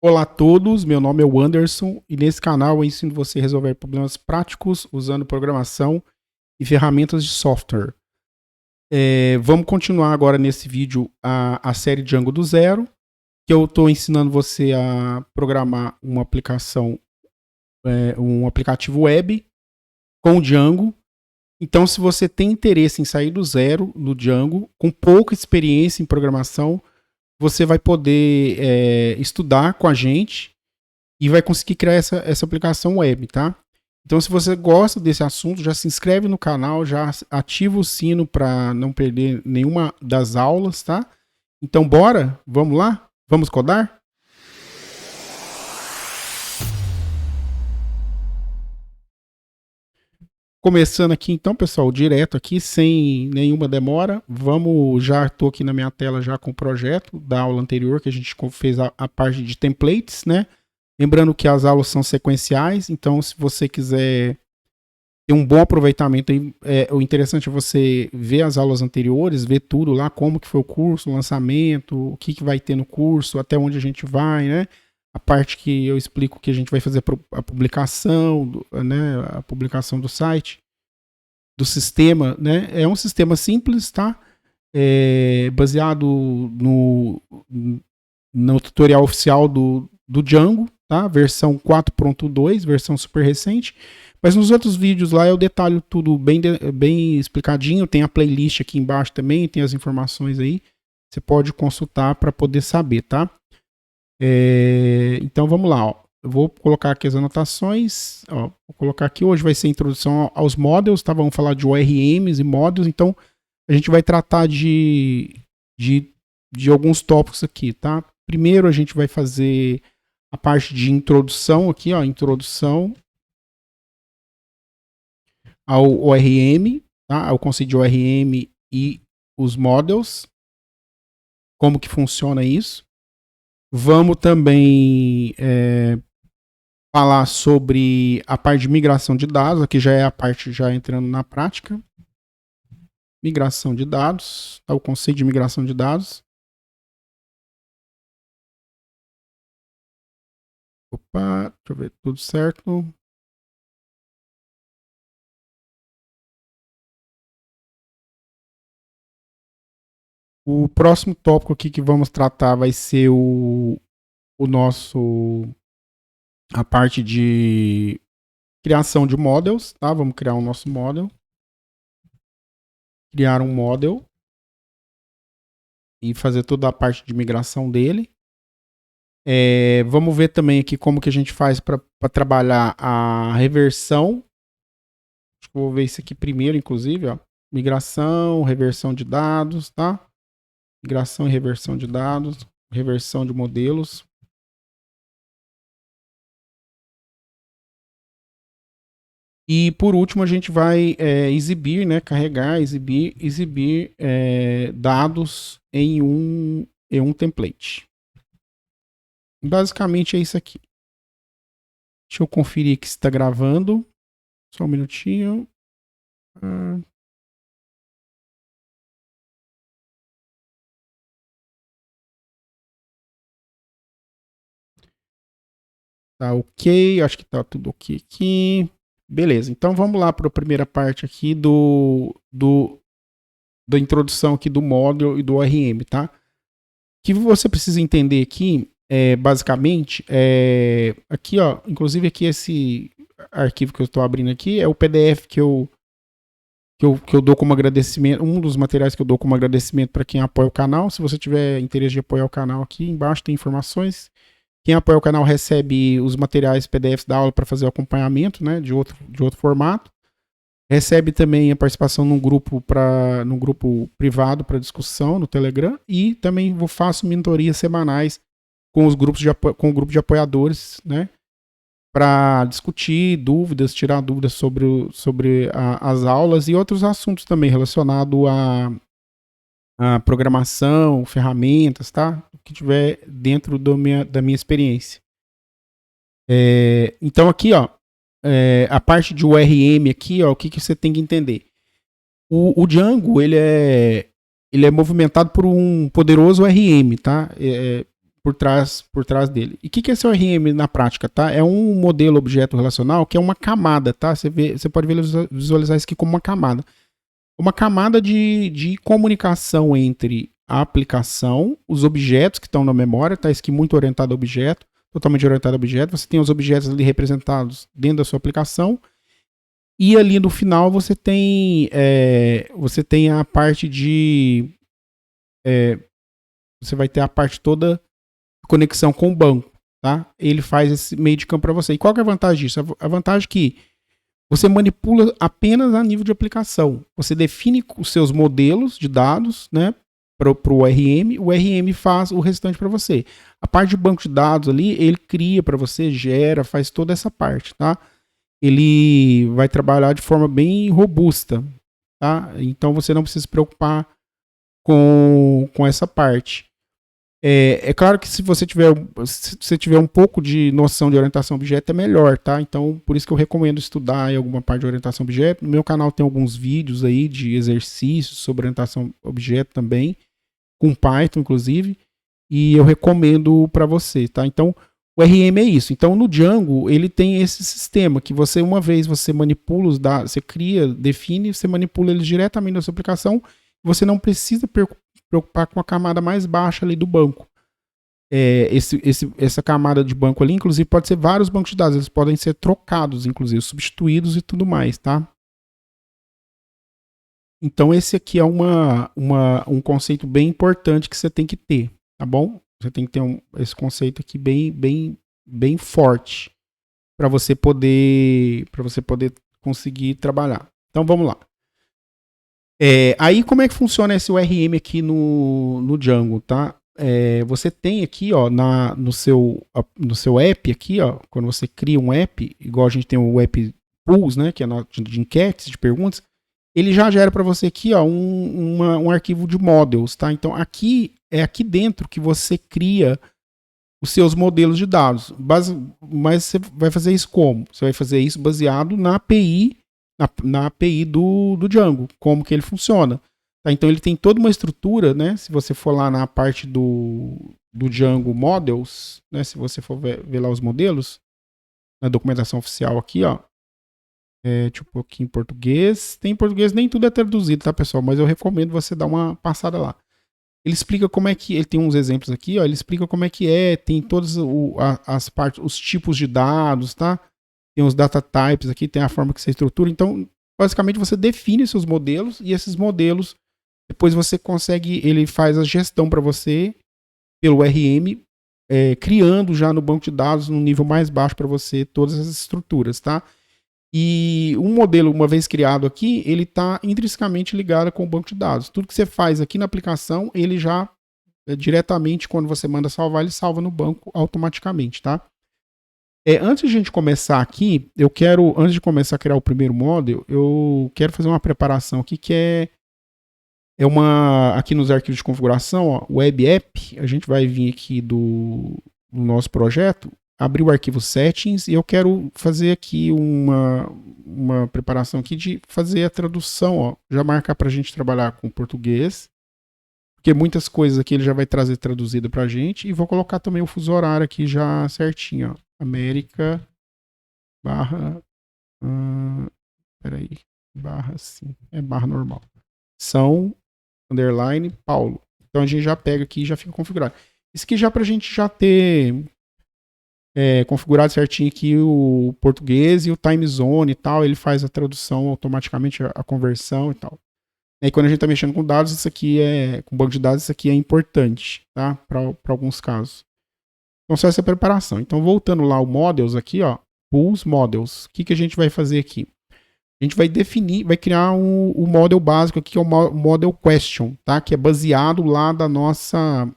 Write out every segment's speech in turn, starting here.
Olá a todos, meu nome é o Anderson e nesse canal eu ensino você a resolver problemas práticos usando programação e ferramentas de software. Vamos continuar agora nesse vídeo a série Django do zero, que eu estou ensinando você a programar uma aplicação, um aplicativo web com Django. Então, se você tem interesse em sair do zero no Django, com pouca experiência em programação, você vai poder estudar com a gente e vai conseguir criar essa aplicação web, tá? Então, se você gosta desse assunto, já se inscreve no canal, já ativa o sino para não perder nenhuma das aulas, tá? Então, bora? Vamos lá? Vamos codar? Começando aqui então, pessoal, direto aqui, sem nenhuma demora. Já estou aqui na minha tela já com o projeto da aula anterior, que a gente fez a parte de templates, né? Lembrando que as aulas são sequenciais, então se você quiser ter um bom aproveitamento, o interessante é você ver as aulas anteriores, ver tudo lá, como que foi o curso, o lançamento, o que vai ter no curso, até onde a gente vai, né? A parte que eu explico que a gente vai fazer a publicação, né? A publicação do site, do sistema, né? É um sistema simples, tá? Baseado no tutorial oficial do Django, tá? Versão 4.2, versão super recente. Mas nos outros vídeos lá eu detalho tudo bem explicadinho. Tem a playlist aqui embaixo também, tem as informações aí. Você pode consultar para poder saber, tá? Então vamos lá, ó. Eu vou colocar aqui as anotações. Ó, vou colocar aqui, hoje vai ser a introdução aos models, tá? Vamos falar de ORMs e models. Então a gente vai tratar de alguns tópicos aqui, tá? Primeiro a gente vai fazer a parte de introdução aqui, ó, introdução ao ORM, tá? Ao conceito de ORM e os models, como que funciona isso. Vamos também falar sobre a parte de migração de dados, aqui já é a parte já entrando na prática. Migração de dados, tá? O conceito de migração de dados. Opa, deixa eu ver, tudo certo. O próximo tópico aqui que vamos tratar vai ser a parte de criação de models, tá? Vamos criar o nosso model. Criar um model e fazer toda a parte de migração dele. Vamos ver também aqui como que a gente faz para trabalhar a reversão. Acho que eu vou ver isso aqui primeiro, inclusive, ó. Migração, reversão de dados, tá? Migração e reversão de dados, reversão de modelos. E por último a gente vai exibir, né, carregar, exibir dados em um template. Basicamente é isso aqui. Deixa eu conferir que está gravando. Só um minutinho. Tá ok, acho que tá tudo ok aqui. Beleza, então vamos lá para a primeira parte aqui da introdução aqui do módulo e do ORM, tá? O que você precisa entender aqui, basicamente, aqui, ó, inclusive aqui esse arquivo que eu estou abrindo aqui é o PDF que eu dou como agradecimento, um dos materiais que eu dou como agradecimento para quem apoia o canal. Se você tiver interesse de apoiar o canal, aqui embaixo tem informações. Quem apoia o canal recebe os materiais PDFs da aula para fazer o acompanhamento, né, de outro formato. Recebe também a participação num grupo privado para discussão no Telegram, e também faço mentorias semanais com o grupo de apoiadores, né, para discutir dúvidas, tirar dúvidas sobre as aulas e outros assuntos também relacionados a programação, ferramentas, tá? O que tiver dentro da minha experiência. Então aqui, ó, a parte de ORM aqui, ó, o que você tem que entender? O Django, ele é movimentado por um poderoso ORM, tá? por trás dele. E o que é esse ORM na prática, tá? É um modelo objeto relacional que é uma camada, tá? Você pode visualizar isso aqui como uma camada. Uma camada de comunicação entre a aplicação, os objetos que estão na memória, tá? Isso aqui muito orientado a objeto, totalmente orientado a objeto. Você tem os objetos ali representados dentro da sua aplicação. E ali no final você tem a parte de... você vai ter a parte toda de conexão com o banco, tá? Ele faz esse meio de campo para você. E qual que é a vantagem disso? A vantagem é que você manipula apenas a nível de aplicação. Você define os seus modelos de dados, né, para o ORM. O ORM faz o restante para você. A parte de banco de dados ali, ele cria para você, gera, faz toda essa parte, tá? Ele vai trabalhar de forma bem robusta, tá? Então você não precisa se preocupar com essa parte. É claro que se você tiver um pouco de noção de orientação a objeto, é melhor, tá? Então, por isso que eu recomendo estudar em alguma parte de orientação a objeto. No meu canal tem alguns vídeos aí de exercícios sobre orientação a objeto também, com Python, inclusive, e eu recomendo para você, tá? Então, o RM é isso. Então, no Django, ele tem esse sistema que você, uma vez você manipula os dados, você cria, define, você manipula eles diretamente na sua aplicação, você não precisa preocupar com a camada mais baixa ali do banco. Essa camada de banco ali, inclusive, pode ser vários bancos de dados, eles podem ser trocados, inclusive, substituídos e tudo mais, tá? Então, esse aqui é um conceito bem importante que você tem que ter, tá bom? Você tem que ter esse conceito aqui bem forte para você poder conseguir trabalhar. Então, vamos lá. Aí, como é que funciona esse ORM aqui no Django, tá? Você tem aqui, ó, no seu app aqui, ó, quando você cria um app, igual a gente tem o app Pools, né, que é de enquetes, de perguntas, ele já gera para você aqui, ó, um arquivo de models, tá? Então, aqui dentro que você cria os seus modelos de dados. Mas você vai fazer isso como? Você vai fazer isso baseado na API, na API do Django, como que ele funciona. Tá? Então ele tem toda uma estrutura, né? Se você for lá na parte do Django Models, né? Se você for ver lá os modelos, na documentação oficial aqui, ó. Deixa eu pôr aqui em português. Tem em português, nem tudo é traduzido, tá, pessoal? Mas eu recomendo você dar uma passada lá. Ele explica como é que... Ele tem uns exemplos aqui, ó. Ele explica como é que tem todas as partes, os tipos de dados, tá? Tem os data types aqui, tem a forma que você estrutura. Então, basicamente, você define seus modelos e esses modelos, depois você consegue... Ele faz a gestão para você pelo RM, criando já no banco de dados, no nível mais baixo para você, todas as estruturas, tá? E um modelo, uma vez criado aqui, ele está intrinsecamente ligado com o banco de dados. Tudo que você faz aqui na aplicação, ele já, diretamente, quando você manda salvar, ele salva no banco automaticamente, tá? Antes de a gente começar aqui, antes de começar a criar o primeiro model, eu quero fazer uma preparação aqui que aqui nos arquivos de configuração, ó, web app, a gente vai vir aqui do nosso projeto, abrir o arquivo settings e eu quero fazer aqui uma preparação aqui de fazer a tradução, ó, já marcar para a gente trabalhar com português, porque muitas coisas aqui ele já vai trazer traduzida para a gente, e vou colocar também o fuso horário aqui já certinho, ó, América sim, barra normal, São _ Paulo. Então a gente já pega aqui e já fica configurado. Isso aqui já para a gente já ter configurado certinho aqui o português e o time zone e tal, ele faz a tradução automaticamente, a conversão e tal. E quando a gente está mexendo com dados, isso aqui com banco de dados, isso aqui é importante, tá? Para alguns casos. Então, só essa preparação. Então, voltando lá ao models aqui, ó, pools models. O que a gente vai fazer aqui? A gente vai criar o model básico aqui, que é o model question, tá? Que é baseado lá da nossa...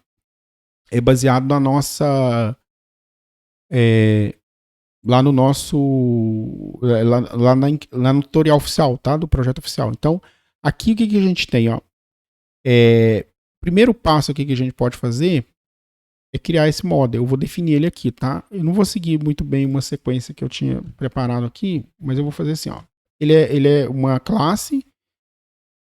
lá no nosso... lá no tutorial oficial, tá? Do projeto oficial. Então, aqui o que a gente tem, ó? Primeiro passo aqui que a gente pode fazer é criar esse model. Eu vou definir ele aqui, tá? Eu não vou seguir muito bem uma sequência que eu tinha preparado aqui, mas eu vou fazer assim, ó. Ele é uma classe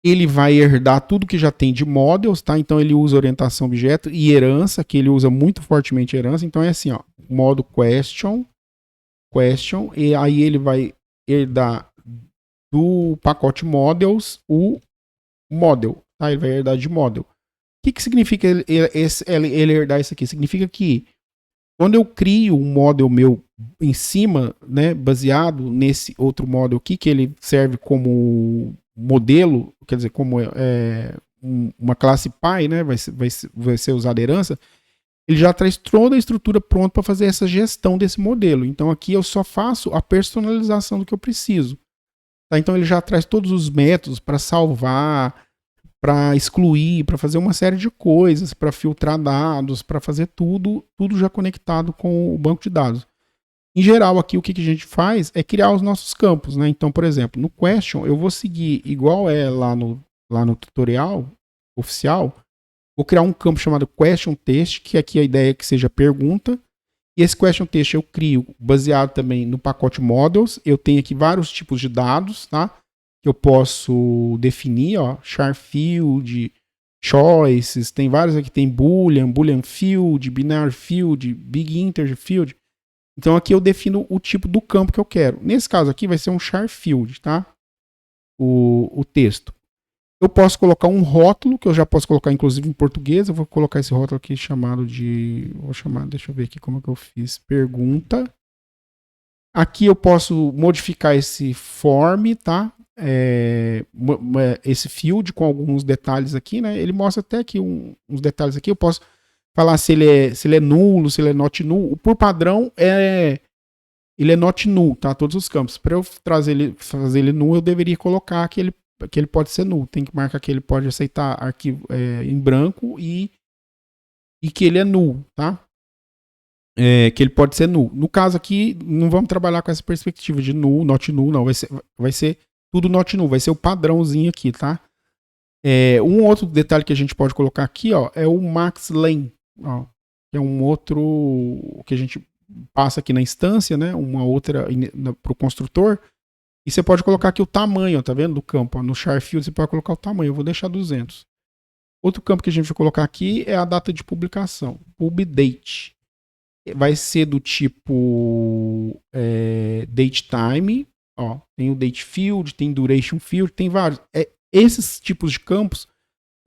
Ele vai herdar tudo que já tem de models, tá? Então ele usa orientação objeto e herança, que ele usa muito fortemente herança. Então é assim, ó, modo question, e aí ele vai herdar do pacote models o model, tá? Ele vai herdar de model. O que significa ele herdar isso aqui? Significa que quando eu crio um model meu em cima, né, baseado nesse outro model aqui, que ele serve como modelo, quer dizer, como uma classe pai, né, vai ser usada herança, ele já traz toda a estrutura pronta para fazer essa gestão desse modelo. Então aqui eu só faço a personalização do que eu preciso. Tá? Então ele já traz todos os métodos para salvar, para excluir, para fazer uma série de coisas, para filtrar dados, para fazer tudo já conectado com o banco de dados. Em geral, aqui o que a gente faz é criar os nossos campos, né? Então, por exemplo, no question eu vou seguir igual é lá no tutorial oficial, vou criar um campo chamado question text, que aqui a ideia é que seja pergunta. E esse question text eu crio baseado também no pacote models. Eu tenho aqui vários tipos de dados, tá? Que eu posso definir, ó, char field, choices, tem vários aqui, tem boolean field, binary field, big integer field. Então aqui eu defino o tipo do campo que eu quero. Nesse caso aqui vai ser um char field, tá? O texto. Eu posso colocar um rótulo, que eu já posso colocar inclusive em português. Eu vou colocar esse rótulo aqui chamado de... Vou chamar, deixa eu ver aqui como é que eu fiz. Pergunta. Aqui eu posso modificar esse form, tá? Esse field com alguns detalhes aqui, né? Ele mostra até aqui uns detalhes aqui. Eu posso falar se ele é nulo, se ele é not null. Por padrão, ele é not null, tá? Todos os campos. Para eu fazer ele null, eu deveria colocar que ele pode ser null. Tem que marcar que ele pode aceitar arquivo em branco e que ele é null, tá? Que ele pode ser null. No caso aqui, não vamos trabalhar com essa perspectiva de null, not null, não. Vai ser tudo not null, vai ser o padrãozinho aqui, tá? Um outro detalhe que a gente pode colocar aqui, ó, é o max len, ó, que é um outro que a gente passa aqui na instância, né? Uma outra para o construtor. E você pode colocar aqui o tamanho, ó, tá vendo? Do campo. Ó, no char field você pode colocar o tamanho. Eu vou deixar 200. Outro campo que a gente vai colocar aqui é a data de publicação. Pub date. Vai ser do tipo date time. Ó, tem o date field, tem duration field, tem vários. Esses tipos de campos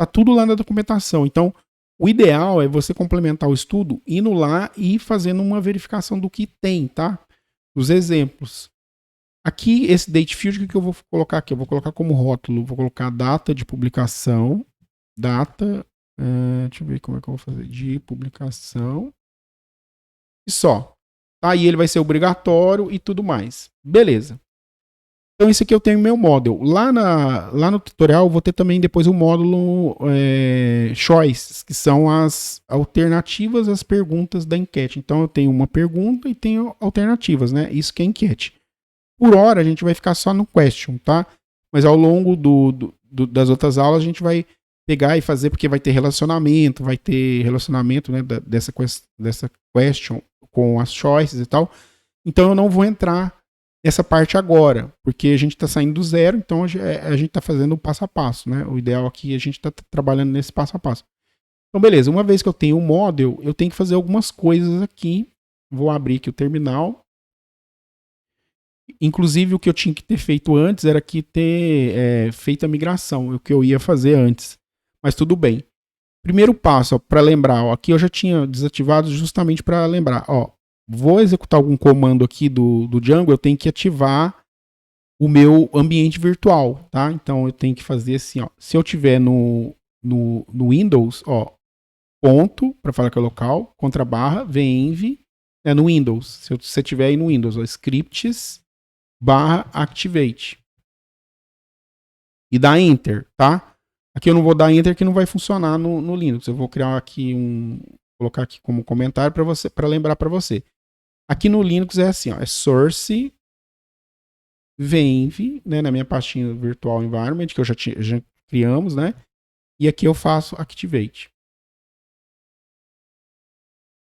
tá tudo lá na documentação. Então, o ideal é você complementar o estudo indo lá e fazendo uma verificação do que tem, tá? Os exemplos. Aqui, esse date field, o que eu vou colocar aqui? Eu vou colocar como rótulo, vou colocar data de publicação, deixa eu ver como é que eu vou fazer, de publicação, e só. Aí ele vai ser obrigatório e tudo mais. Beleza. Então, isso aqui eu tenho meu model. Lá no tutorial, eu vou ter também depois o módulo choices, que são as alternativas às perguntas da enquete. Então, eu tenho uma pergunta e tenho alternativas, né? Isso que é enquete. Por hora, a gente vai ficar só no question, tá? Mas ao longo das outras aulas, a gente vai pegar e fazer, porque vai ter relacionamento, né, dessa question com as choices e tal. Então, eu não vou entrar nessa parte agora, porque a gente está saindo do zero, então a gente está fazendo o passo a passo, né? O ideal aqui é a gente está trabalhando nesse passo a passo. Então, beleza. Uma vez que eu tenho o model, eu tenho que fazer algumas coisas aqui. Vou abrir aqui o terminal. Inclusive, o que eu tinha que ter feito antes era que ter feito a migração, o que eu ia fazer antes. Mas tudo bem. Primeiro passo, para lembrar, ó, aqui eu já tinha desativado justamente para lembrar. Ó, vou executar algum comando aqui do Django, eu tenho que ativar o meu ambiente virtual, tá? Então eu tenho que fazer assim, ó. Se eu tiver no Windows, ó, ponto, para falar que é local, /, venv, no Windows. Se você tiver aí no Windows, ó, scripts /activate. E dá enter, tá? Aqui eu não vou dar enter que não vai funcionar no Linux. Eu vou criar aqui colocar aqui como comentário para lembrar para você. Aqui no Linux é assim, ó, é source venv, né, na minha pastinha virtual environment que já criamos, né? E aqui eu faço activate.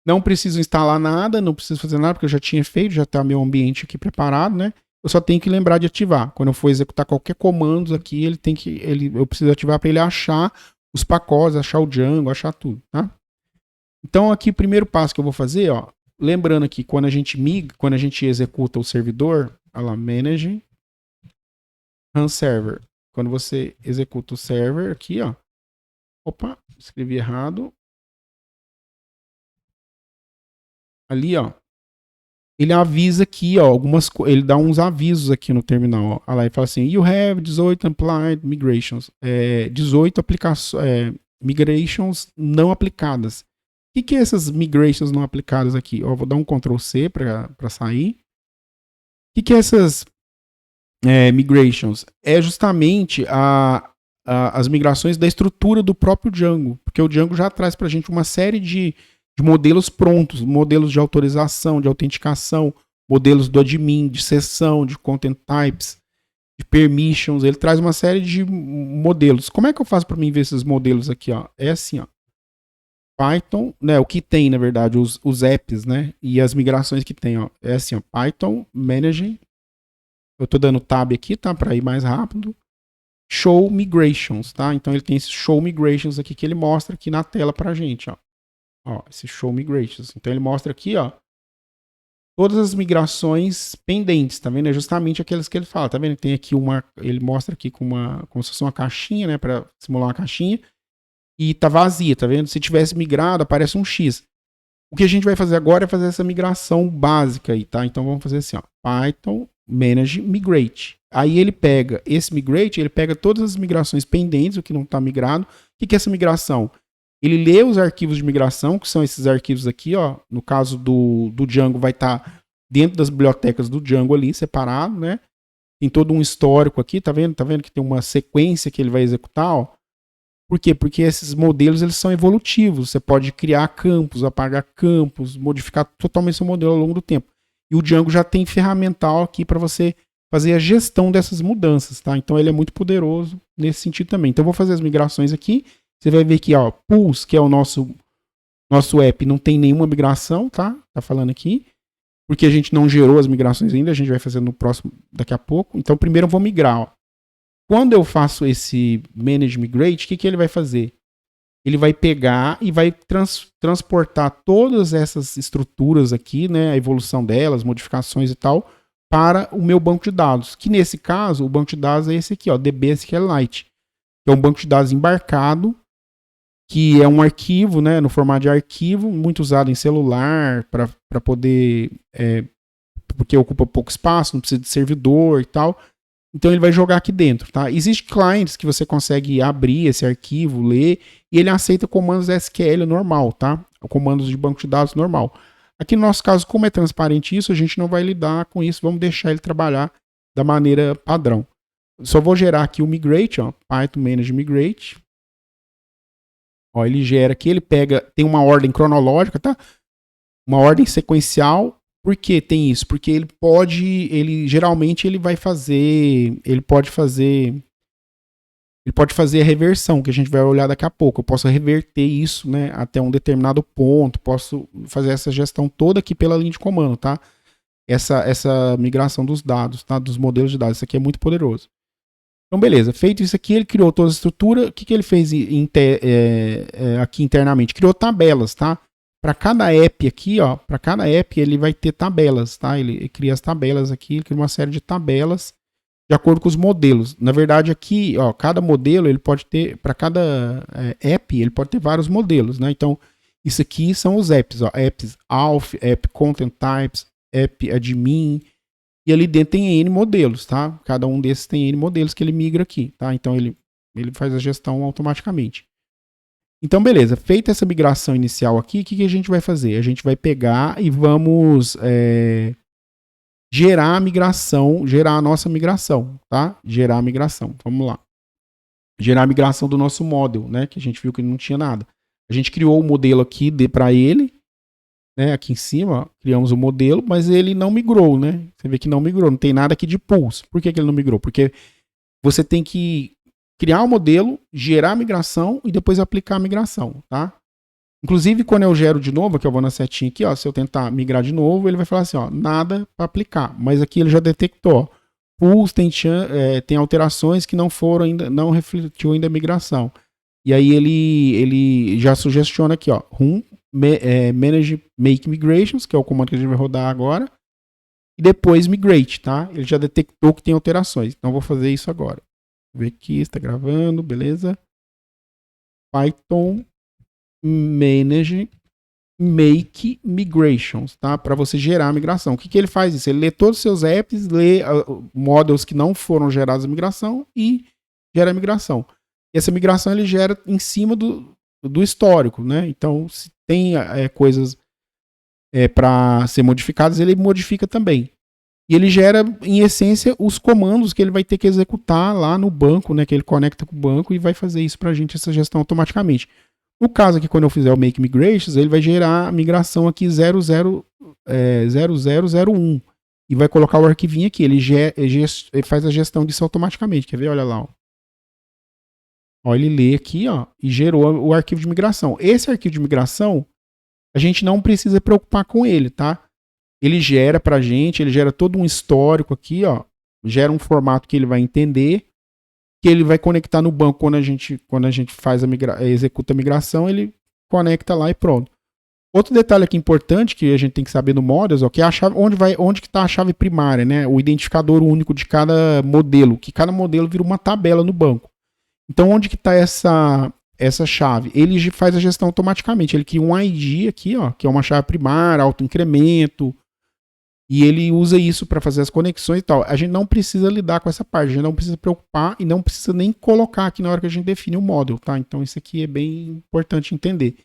Não preciso instalar nada, não preciso fazer nada porque eu já tinha feito, já está meu ambiente aqui preparado, né? eu só tenho que lembrar de ativar. Quando eu for executar qualquer comando aqui, eu preciso ativar para ele achar os pacotes, achar o Django, achar tudo, tá? Então aqui o primeiro passo que eu vou fazer, ó, lembrando aqui, quando a gente executa o servidor, olha lá, manage run server. Quando você executa o server aqui, ó, opa, escrevi errado. Ali, ó, ele avisa aqui, ó, ele dá uns avisos aqui no terminal, ó. Olha lá, ele fala assim, you have 18 applied migrations, 18 migrations não aplicadas. O que é essas migrations não aplicadas aqui? Ó, vou dar um Ctrl C para sair. O que é essas migrations? É justamente as migrações da estrutura do próprio Django, porque o Django já traz para a gente uma série de modelos prontos, modelos de autorização, de autenticação, modelos do admin, de sessão, de content types, de permissions, ele traz uma série de modelos. Como é que eu faço para mim ver esses modelos aqui? Ó? É assim, ó. Python, né, o que tem, na verdade, os apps, né, e as migrações que tem, ó, é assim, ó, Python, Manage, eu tô dando tab aqui, tá, para ir mais rápido, Show Migrations, tá, então ele tem esse Show Migrations aqui que ele mostra aqui na tela pra gente, ó, esse Show Migrations, então ele mostra aqui, ó, todas as migrações pendentes, tá vendo, é justamente aquelas que ele fala, tá vendo, tem aqui ele mostra aqui como se fosse uma caixinha, né, para simular uma caixinha, e tá vazia, tá vendo? Se tivesse migrado, aparece um X. O que a gente vai fazer agora é fazer essa migração básica aí, tá? Então vamos fazer assim, ó, Python Manage Migrate. Aí ele pega esse migrate, ele pega todas as migrações pendentes, o que não está migrado. O que é essa migração? Ele lê os arquivos de migração, que são esses arquivos aqui, ó. No caso do Django, vai estar dentro das bibliotecas do Django ali, separado, né? Tem todo um histórico aqui, tá vendo? Tá vendo que tem uma sequência que ele vai executar, ó. Por quê? Porque esses modelos eles são evolutivos. Você pode criar campos, apagar campos, modificar totalmente seu modelo ao longo do tempo. E o Django já tem ferramental aqui para você fazer a gestão dessas mudanças, tá? Então ele é muito poderoso nesse sentido também. Então eu vou fazer as migrações aqui. Você vai ver que, ó, Pulse, que é o nosso app, não tem nenhuma migração, tá? Tá falando aqui. Porque a gente não gerou as migrações ainda, a gente vai fazer no próximo, daqui a pouco. Então primeiro eu vou migrar, ó. Quando eu faço esse Manage Migrate, o que ele vai fazer? Ele vai pegar e vai transportar todas essas estruturas aqui, né, a evolução delas, modificações e tal, para o meu banco de dados. Que nesse caso, o banco de dados é esse aqui, ó, DB-SQLite. Que é um banco de dados embarcado, que é um arquivo, né, no formato de arquivo, muito usado em celular, para poder... porque ocupa pouco espaço, não precisa de servidor e tal. Então ele vai jogar aqui dentro, tá? Existem clients que você consegue abrir esse arquivo, ler, e ele aceita comandos SQL normal, tá? Comandos de banco de dados normal. Aqui no nosso caso, como é transparente isso, a gente não vai lidar com isso, vamos deixar ele trabalhar da maneira padrão. Só vou gerar aqui o migrate, ó, Python Manage Migrate. Ó, ele gera aqui, ele pega, tem uma ordem cronológica, tá? Uma ordem sequencial. Por que tem isso? Porque geralmente ele pode fazer a reversão, que a gente vai olhar daqui a pouco. Eu posso reverter isso, né, até um determinado ponto, posso fazer essa gestão toda aqui pela linha de comando, tá? Essa migração dos dados, tá? Dos modelos de dados, isso aqui é muito poderoso. Então, beleza, feito isso aqui, ele criou toda a estrutura. O que ele fez aqui internamente? Criou tabelas, tá? Para cada app aqui, ó, para cada app ele vai ter tabelas, tá? Ele cria as tabelas aqui, ele cria uma série de tabelas de acordo com os modelos. Na verdade aqui, ó, cada modelo ele pode ter, para cada app ele pode ter vários modelos, né? Então isso aqui são os apps, ó, apps auth, app content types, app admin, e ali dentro tem N modelos, tá? Cada um desses tem N modelos que ele migra aqui, tá? Então ele faz a gestão automaticamente. Então, beleza. Feita essa migração inicial aqui, o que a gente vai fazer? A gente vai pegar e vamos gerar a nossa migração, tá? Gerar a migração. Vamos lá. Gerar a migração do nosso model, né? Que a gente viu que não tinha nada. A gente criou o modelo aqui para ele, né? Aqui em cima, ó, criamos o modelo, mas ele não migrou, né? Você vê que não migrou, não tem nada aqui de pulse. Por que ele não migrou? Porque você tem que criar o modelo, gerar a migração e depois aplicar a migração, tá? Inclusive, quando eu gero de novo, que eu vou na setinha aqui, ó, se eu tentar migrar de novo, ele vai falar assim, ó, nada para aplicar. Mas aqui ele já detectou, pools tem alterações que não foram ainda, não refletiu ainda a migração. E aí ele já sugestiona aqui, ó, manage make migrations, que é o comando que a gente vai rodar agora, e depois migrate, tá? Ele já detectou que tem alterações. Então eu vou fazer isso agora. Vou ver aqui, está gravando, beleza? Python manage make migrations, tá? Para você gerar a migração. O que ele faz isso? Ele lê todos os seus apps, lê models que não foram gerados a migração e gera a migração. E essa migração ele gera em cima do histórico, né? Então, se tem coisas para ser modificadas, ele modifica também. E ele gera, em essência, os comandos que ele vai ter que executar lá no banco, né? Que ele conecta com o banco e vai fazer isso para a gente, essa gestão automaticamente. No caso aqui, quando eu fizer o Make Migrations, ele vai gerar a migração aqui 0001 e vai colocar o arquivinho aqui. Ele faz a gestão disso automaticamente. Quer ver? Olha lá. Ó, ele lê aqui, ó, e gerou o arquivo de migração. Esse arquivo de migração, a gente não precisa preocupar com ele, tá? Ele gera pra gente, ele gera todo um histórico aqui, ó. Gera um formato que ele vai entender, que ele vai conectar no banco quando a gente faz executa a migração, ele conecta lá e pronto. Outro detalhe aqui importante que a gente tem que saber no Models, ó, que é a chave, onde que está a chave primária, né? O identificador único de cada modelo, que cada modelo vira uma tabela no banco. Então, onde que está essa chave? Ele faz a gestão automaticamente. Ele cria um ID aqui, ó, que é uma chave primária, autoincremento, e ele usa isso para fazer as conexões e tal. A gente não precisa lidar com essa parte, a gente não precisa preocupar e não precisa nem colocar aqui na hora que a gente define o model, tá? Então isso aqui é bem importante entender.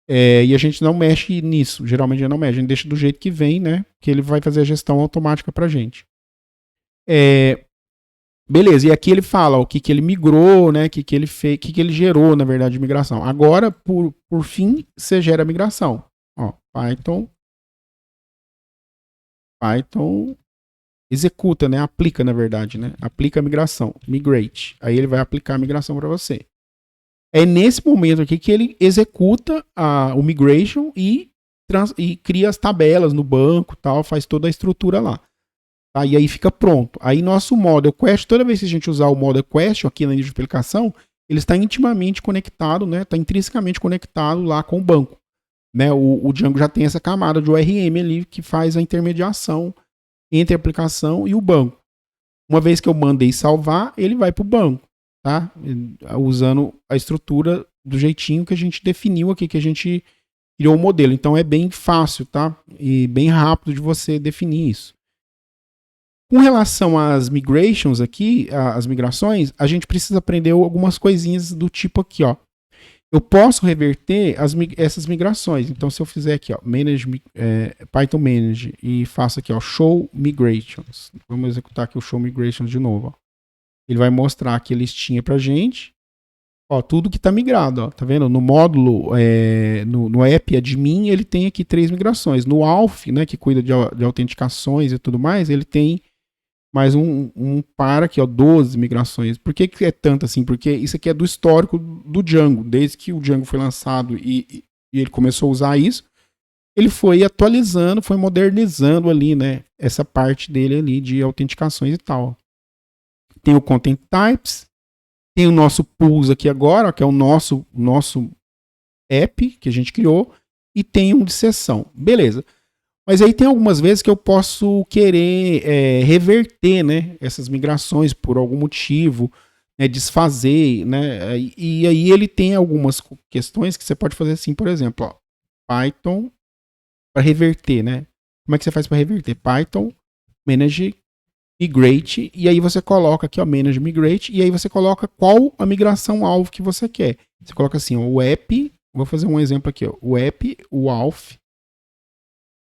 E a gente não mexe nisso, geralmente a gente não mexe, a gente deixa do jeito que vem, né? Que ele vai fazer a gestão automática pra gente. Beleza, e aqui ele fala o que ele migrou, né? O que ele fez, o que ele gerou, na verdade, de migração. Agora, por fim, você gera a migração. Ó, Python executa, né? Aplica, na verdade, né? Aplica a migração, migrate. Aí ele vai aplicar a migração para você. É nesse momento aqui que ele executa o migration e cria as tabelas no banco, tal, faz toda a estrutura lá. Tá? E aí fica pronto. Aí nosso model quest, toda vez que a gente usar o model quest aqui na linha de aplicação, ele está intimamente conectado, né? Está intrinsecamente conectado lá com o banco. Né? O Django já tem essa camada de ORM ali que faz a intermediação entre a aplicação e o banco. Uma vez que eu mandei salvar, ele vai para o banco, tá? Usando a estrutura do jeitinho que a gente definiu aqui, que a gente criou o modelo. Então é bem fácil, tá? E bem rápido de você definir isso. Com relação às migrations aqui, as migrações, a gente precisa aprender algumas coisinhas do tipo aqui, ó. Eu posso reverter essas migrações. Então, se eu fizer aqui, ó, Python Manage e faço aqui, ó, Show Migrations. Vamos executar aqui o Show Migrations de novo, ó. Ele vai mostrar aqui a listinha pra gente. Ó, tudo que tá migrado, ó. Tá vendo? No módulo, no app admin, ele tem aqui 3 migrações. No Alf, né, que cuida de autenticações e tudo mais, ele tem mais um par aqui, ó, 12 migrações. Por que é tanto assim? Porque isso aqui é do histórico do Django. Desde que o Django foi lançado e ele começou a usar isso, ele foi atualizando, foi modernizando ali, né? Essa parte dele ali de autenticações e tal. Tem o Content Types, tem o nosso Pools aqui agora, ó, que é o nosso app que a gente criou, e tem um de sessão. Beleza. Mas aí tem algumas vezes que eu posso querer reverter, né, essas migrações por algum motivo, né, desfazer, né, e aí ele tem algumas questões que você pode fazer assim, por exemplo, ó, Python para reverter, né? Como é que você faz para reverter? Python manage migrate, e aí você coloca aqui, ó, manage migrate, e aí você coloca qual a migração alvo que você quer. Você coloca assim, ó, o app, vou fazer um exemplo aqui, ó, o app, o alf,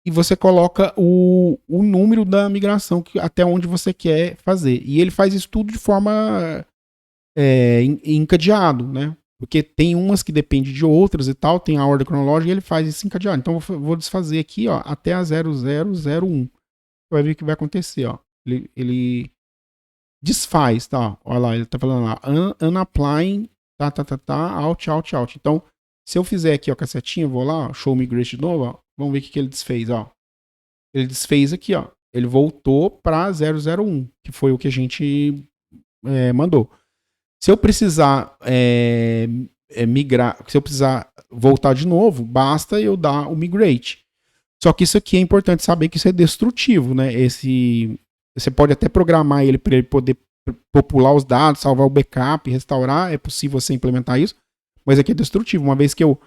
e você coloca o número da migração até onde você quer fazer. E ele faz isso tudo de forma encadeado, né? Porque tem umas que dependem de outras e tal, tem a ordem cronológica e ele faz isso encadeado. Então eu vou desfazer aqui, ó, até a 0001. Você vai ver o que vai acontecer, ó. Ele desfaz, tá? Olha lá, ele tá falando lá, unapplying, out. Então, Se eu fizer aqui, ó, com a setinha, vou lá, ó, show migrate de novo, ó, vamos ver o que ele desfez, ó. Ele desfez aqui, ó. Ele voltou para 001, que foi o que a gente mandou. Se eu precisar migrar, se eu precisar voltar de novo, basta eu dar o migrate. Só que isso aqui é importante saber que isso é destrutivo, né? Você pode até programar ele para ele poder popular os dados, salvar o backup, restaurar, é possível você implementar isso, mas aqui é destrutivo. Uma vez que eu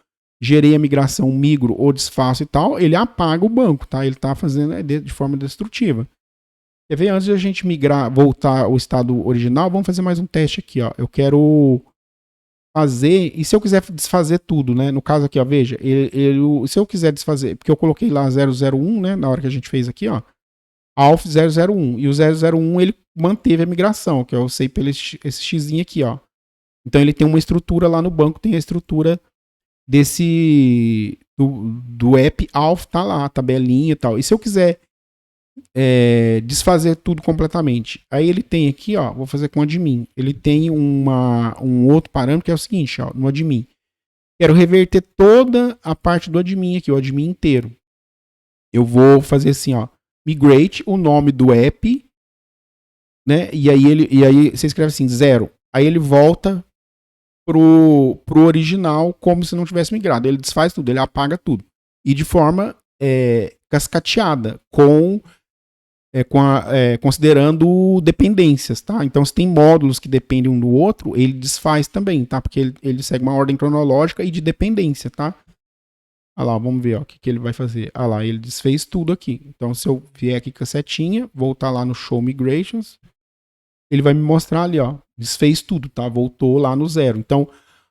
gerei a migração, migro ou desfaço e tal, ele apaga o banco, tá? Ele tá fazendo de forma destrutiva. Quer ver? Antes de a gente migrar, voltar ao estado original, vamos fazer mais um teste aqui, ó. Eu quero fazer, e se eu quiser desfazer tudo, né? No caso aqui, ó, veja, se eu quiser desfazer, porque eu coloquei lá 001, né? Na hora que a gente fez aqui, ó, ALF 001, e o 001 ele manteve a migração, que eu sei pelo esse xzinho aqui, ó. Então ele tem uma estrutura lá no banco, tem a estrutura do app ALF, tá lá, a tabelinha e tal. E se eu quiser desfazer tudo completamente, aí ele tem aqui, ó, vou fazer com o admin, ele tem um outro parâmetro que é o seguinte, ó, no admin, quero reverter toda a parte do admin aqui, o admin inteiro. Eu vou fazer assim, ó, migrate o nome do app, né, e aí você escreve assim, 0, aí ele volta pro original como se não tivesse migrado, ele desfaz tudo, ele apaga tudo, e de forma cascateada, considerando dependências, tá? Então, se tem módulos que dependem um do outro, ele desfaz também, tá? Porque ele segue uma ordem cronológica e de dependência, tá? Olha lá, vamos ver, ó, o que ele vai fazer. Olha lá, ele desfez tudo aqui. Então, se eu vier aqui com a setinha, voltar lá no Show Migrations, ele vai me mostrar ali, ó, desfez tudo, tá? Voltou lá no 0. Então,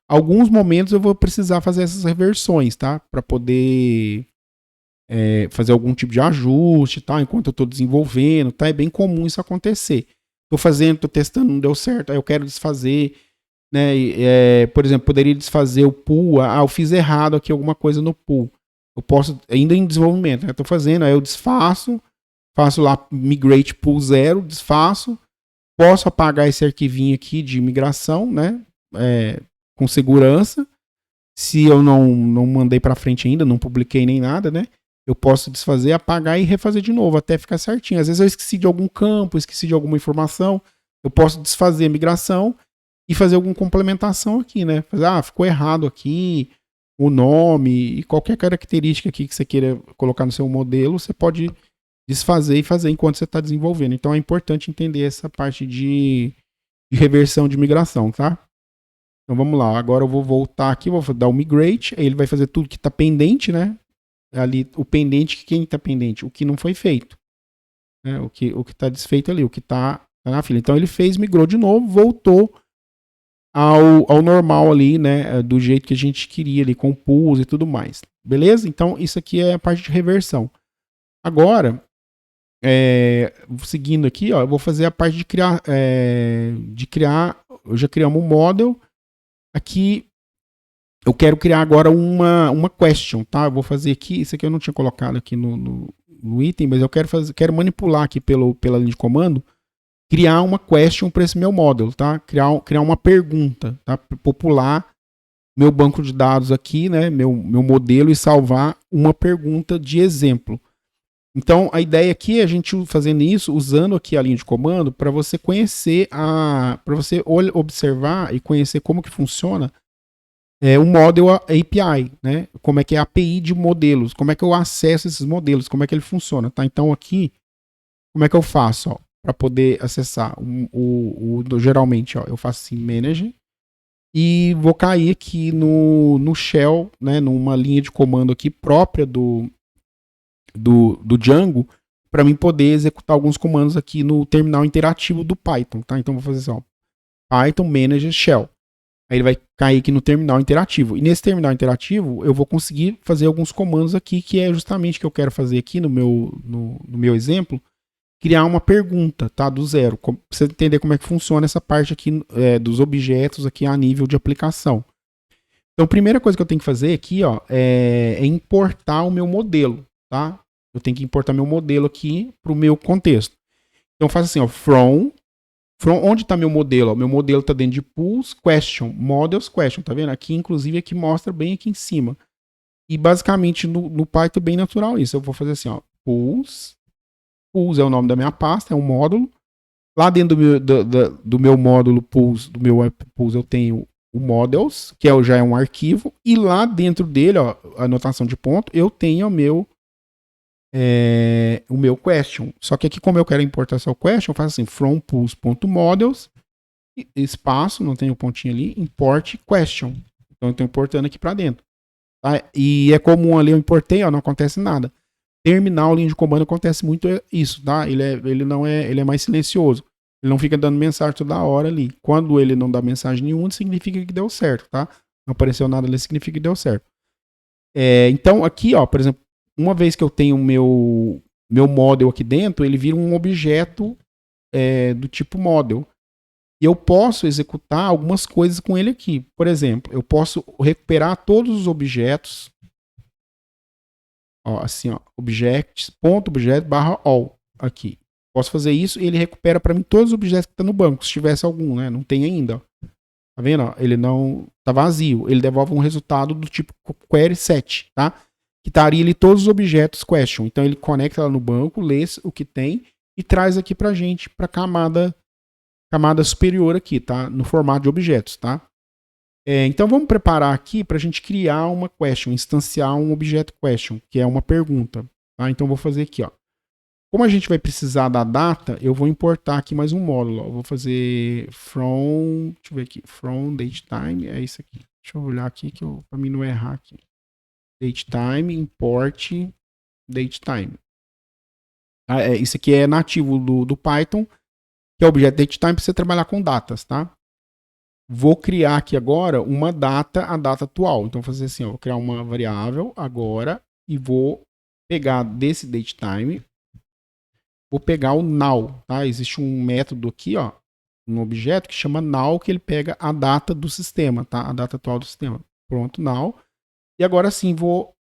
alguns momentos eu vou precisar fazer essas reversões, tá? Para poder fazer algum tipo de ajuste, tá? Enquanto eu estou desenvolvendo, tá? É bem comum isso acontecer. Estou fazendo, estou testando, não deu certo, aí eu quero desfazer, né? Por exemplo, poderia desfazer o pool, eu fiz errado aqui alguma coisa no pool. Eu posso, ainda em desenvolvimento, né? Estou fazendo, aí eu desfaço, faço lá migrate pool 0, desfaço, posso apagar esse arquivinho aqui de migração, né? Com segurança. Se eu não mandei para frente ainda, não publiquei nem nada, né? Eu posso desfazer, apagar e refazer de novo, até ficar certinho. Às vezes eu esqueci de algum campo, esqueci de alguma informação, eu posso desfazer a migração e fazer alguma complementação aqui, né? Ficou errado aqui, o nome e qualquer característica aqui que você queira colocar no seu modelo, você pode desfazer e fazer enquanto você está desenvolvendo. Então é importante entender essa parte de reversão de migração, tá? Então vamos lá, agora eu vou voltar aqui, vou dar o migrate, aí ele vai fazer tudo que está pendente, né? Ali, o pendente, quem está pendente? O que não foi feito. Né? O que está desfeito ali, o que está na fila. Então ele migrou de novo, voltou ao normal ali, né? Do jeito que a gente queria ali, com pools e tudo mais. Beleza? Então isso aqui é a parte de reversão. Agora, seguindo aqui, ó, eu vou fazer a parte de criar, eu já criamos um model. Aqui eu quero criar agora uma question, tá? Eu vou fazer aqui, isso aqui eu não tinha colocado aqui no item, mas eu quero manipular aqui pela linha de comando, criar uma question para esse meu model, tá? Criar uma pergunta, tá? Popular meu banco de dados aqui, né? Meu modelo e salvar uma pergunta de exemplo. Então, a ideia aqui é a gente fazendo isso, usando aqui a linha de comando, para você conhecer, para você observar e conhecer como que funciona o Model API, né? Como é que é a API de modelos, como é que eu acesso esses modelos, como é que ele funciona, tá? Então aqui, como é que eu faço, para poder acessar geralmente, ó, eu faço assim, manage, e vou cair aqui no shell, né? Numa linha de comando aqui própria do Django, para mim poder executar alguns comandos aqui no terminal interativo do Python, tá? Então vou fazer assim, ó, Python Manager Shell. Aí ele vai cair aqui no terminal interativo. E nesse terminal interativo, eu vou conseguir fazer alguns comandos aqui, que é justamente o que eu quero fazer aqui no meu exemplo, criar uma pergunta, tá? Do zero. Pra você entender como é que funciona essa parte aqui dos objetos aqui a nível de aplicação. Então, a primeira coisa que eu tenho que fazer aqui, ó, é importar o meu modelo, tá? Eu tenho que importar meu modelo aqui para o meu contexto. Então, eu faço assim, ó, from Onde está meu modelo? Meu modelo está dentro de pools, question, models, question, tá vendo? Aqui, inclusive, aqui mostra bem aqui em cima. E basicamente no Python é bem natural isso. Eu vou fazer assim, ó, pools é o nome da minha pasta, é um módulo. Lá dentro do meu módulo pools, do meu app pools, eu tenho o models, que já é um arquivo, e lá dentro dele, ó, a anotação de ponto, eu tenho o meu question. Só que aqui, como eu quero importar só o question, eu faço assim, from pools.models, espaço, não tem o pontinho ali, import question. Então eu estou importando aqui para dentro. Tá? E é comum ali, eu importei, ó, não acontece nada. Terminal, linha de comando, acontece muito isso, tá? Ele é mais silencioso. Ele não fica dando mensagem toda hora ali. Quando ele não dá mensagem nenhuma, significa que deu certo, tá? Não apareceu nada ali, significa que deu certo. Então, aqui, ó, por exemplo, uma vez que eu tenho o meu model aqui dentro, ele vira um objeto do tipo model. E eu posso executar algumas coisas com ele aqui. Por exemplo, eu posso recuperar todos os objetos. Ó, assim, ó, object.objet/all aqui. Posso fazer isso e ele recupera para mim todos os objetos que estão no banco, se tivesse algum, né? Não tem ainda. Ó. Tá vendo? Ó? Ele não tá vazio. Ele devolve um resultado do tipo query set, tá? Que estaria ali todos os objetos question. Então ele conecta lá no banco, lê o que tem e traz aqui pra gente, pra camada superior aqui, tá? No formato de objetos, tá? Então vamos preparar aqui para a gente criar uma question, instanciar um objeto question, que é uma pergunta. Tá? Então vou fazer aqui, ó. Como a gente vai precisar da data, eu vou importar aqui mais um módulo. Ó. Eu vou fazer from, deixa eu ver aqui, from datetime, é isso aqui. Deixa eu olhar aqui que para mim não errar aqui. Datetime, import datetime. Isso aqui é nativo do Python, que é o objeto datetime para você trabalhar com datas, tá? Vou criar aqui agora uma data, a data atual. Então, vou fazer assim, ó, vou criar uma variável agora e vou pegar desse datetime, vou pegar o now, tá? Existe um método aqui, ó, um objeto que chama now, que ele pega a data do sistema, tá? A data atual do sistema. Pronto, now. E agora sim vou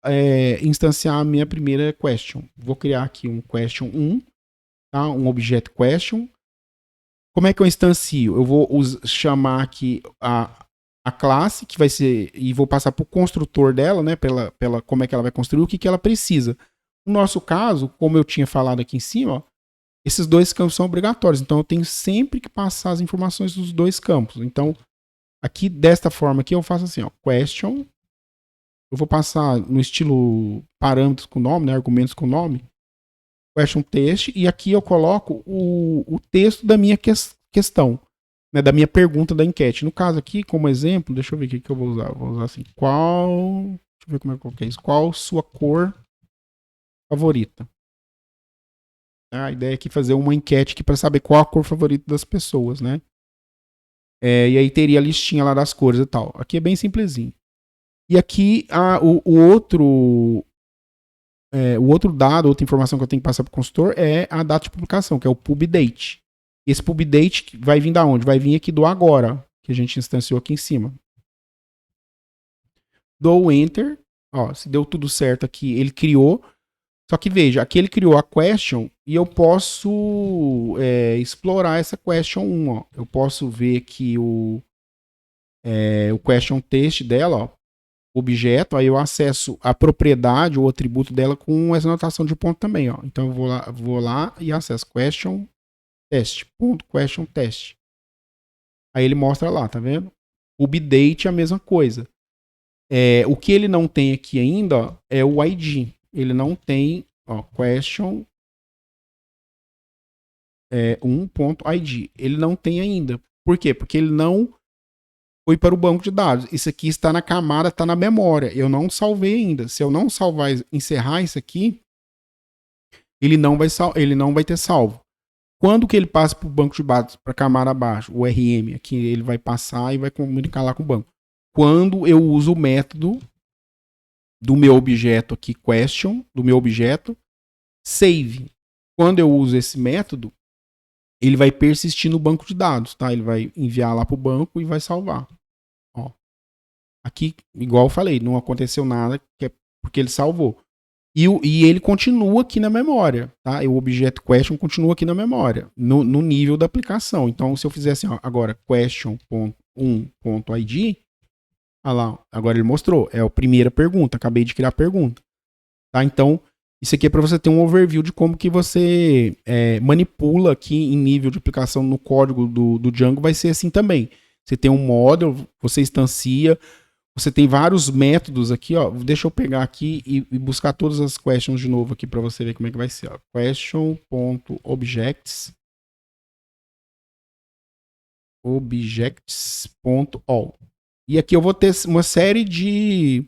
instanciar a minha primeira question. Vou criar aqui um question 1, tá? Um objeto question. Como é que eu instancio? Eu vou chamar aqui a classe, que vai ser, e vou passar para o construtor dela, né? Pela como é que ela vai construir, o que ela precisa. No nosso caso, como eu tinha falado aqui em cima, ó, esses dois campos são obrigatórios. Então eu tenho sempre que passar as informações dos dois campos. Então, aqui, desta forma aqui, eu faço assim, ó, question. Eu vou passar no estilo parâmetros com nome, né? Argumentos com nome. Question text, e aqui eu coloco o texto da minha questão, né, da minha pergunta da enquete. No caso aqui, como exemplo, deixa eu ver o que eu vou usar. Vou usar assim, deixa eu ver como é que eu coloquei isso. Qual sua cor favorita? A ideia aqui é fazer uma enquete aqui para saber qual a cor favorita das pessoas, né? E aí teria a listinha lá das cores e tal. Aqui é bem simplesinho. E aqui o outro dado, outra informação que eu tenho que passar para o consultor é a data de publicação, que é o pub date. Esse pub date vai vir da onde? Vai vir aqui do agora, que a gente instanciou aqui em cima. Dou enter, ó, se deu tudo certo aqui, ele criou. Só que veja, aqui ele criou a question e eu posso explorar essa question 1. Ó. Eu posso ver aqui o question text dela, ó, objeto, aí eu acesso a propriedade ou atributo dela com essa anotação de ponto também. Ó. Então eu vou lá e acesso question test, ponto question test. Aí ele mostra lá, tá vendo? O update é a mesma coisa. O que ele não tem aqui ainda ó, é o ID. Ele não tem question 1.id. Ele não tem ainda. Por quê? Porque ele não foi para o banco de dados. Isso aqui está na camada, está na memória. Eu não salvei ainda. Se eu não salvar, encerrar isso aqui, ele não vai ter salvo. Quando que ele passa para o banco de dados, para a camada abaixo, o RM, aqui ele vai passar e vai comunicar lá com o banco. Quando eu uso o método do meu objeto aqui, question, do meu objeto, save. Quando eu uso esse método, ele vai persistir no banco de dados, tá? Ele vai enviar lá para o banco e vai salvar. Ó. Aqui, igual eu falei, não aconteceu nada porque ele salvou. E ele continua aqui na memória, tá? O objeto question continua aqui na memória, no nível da aplicação. Então, se eu fizer assim, ó, agora question.1.id, olha lá, agora ele mostrou, é a primeira pergunta, acabei de criar a pergunta, tá? Então, isso aqui é para você ter um overview de como que você manipula aqui em nível de aplicação no código do Django, vai ser assim também. Você tem um model, você instancia, você tem vários métodos aqui, ó. Deixa eu pegar aqui e buscar todas as questions de novo aqui para você ver como é que vai ser, ó. Question.objects objects.all. E aqui eu vou ter uma série de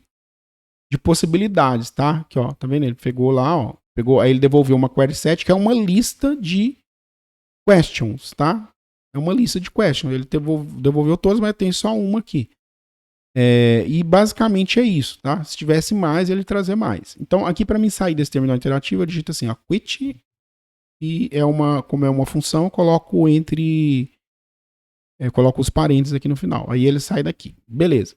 possibilidades, tá? Aqui, ó, tá vendo? Ele pegou lá, ó, aí ele devolveu uma query set, que é uma lista de questions, tá? É uma lista de questions. Ele devolveu todas, mas tem só uma aqui. E basicamente é isso, tá? Se tivesse mais, ele trazer mais. Então, aqui para mim sair desse terminal interativo, eu digito assim, ó, quit, e como é uma função, eu coloco coloco os parênteses aqui no final. Aí ele sai daqui. Beleza.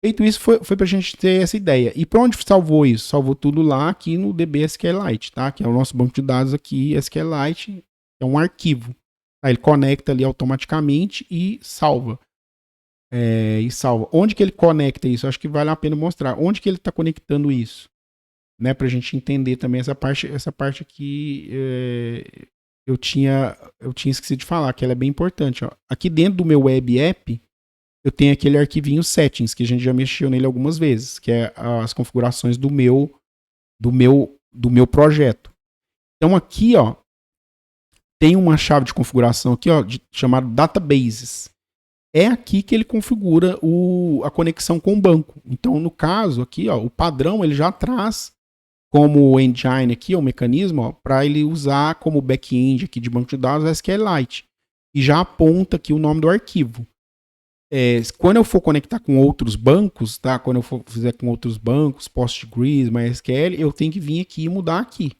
Feito isso, foi pra gente ter essa ideia. E para onde salvou isso? Salvou tudo lá aqui no DB SQLite, tá? Que é o nosso banco de dados aqui, SQLite, é um arquivo. Tá? Ele conecta ali automaticamente e salva. Onde que ele conecta isso? Acho que vale a pena mostrar. Onde que ele está conectando isso? Né? Pra gente entender também essa parte aqui. Eu tinha esquecido de falar, que ela é bem importante. Ó. Aqui dentro do meu web app, eu tenho aquele arquivinho settings, que a gente já mexeu nele algumas vezes, que é as configurações do meu projeto. Então aqui, ó, tem uma chave de configuração aqui, ó, chamada databases. É aqui que ele configura a conexão com o banco. Então, no caso aqui, ó, o padrão ele já traz como engine aqui, o mecanismo, para ele usar como back-end aqui de banco de dados a SQLite. E já aponta aqui o nome do arquivo. Quando eu for conectar com outros bancos, tá? Quando eu fizer com outros bancos, Postgres, MySQL, eu tenho que vir aqui e mudar aqui.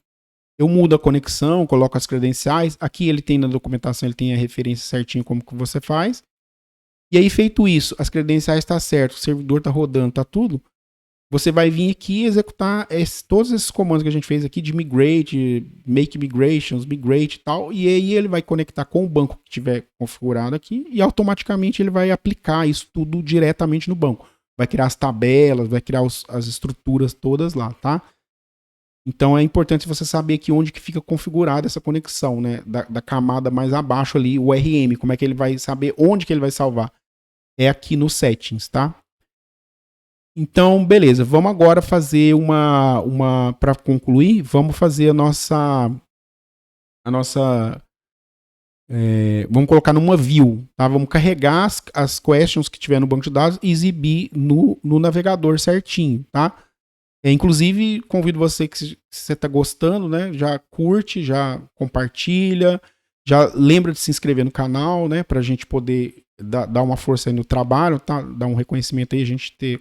Eu mudo a conexão, coloco as credenciais. Aqui ele tem na documentação, ele tem a referência certinho como que você faz. E aí, feito isso, as credenciais estão certas, o servidor está rodando, está tudo. Você vai vir aqui e executar todos esses comandos que a gente fez aqui de migrate, make migrations, migrate e tal. E aí ele vai conectar com o banco que tiver configurado aqui e automaticamente ele vai aplicar isso tudo diretamente no banco. Vai criar as tabelas, vai criar as estruturas todas lá, tá? Então é importante você saber aqui onde que fica configurada essa conexão, né? Da camada mais abaixo ali, o RM. Como é que ele vai saber onde que ele vai salvar? É aqui no settings, tá? Então, beleza. Vamos agora fazer para concluir, vamos fazer vamos colocar numa view, tá? Vamos carregar as questions que tiver no banco de dados e exibir no navegador certinho, tá? Inclusive, convido você que se você está gostando, né? Já curte, já compartilha, já lembra de se inscrever no canal, né? Para a gente poder dar uma força aí no trabalho, tá? Dar um reconhecimento aí, a gente ter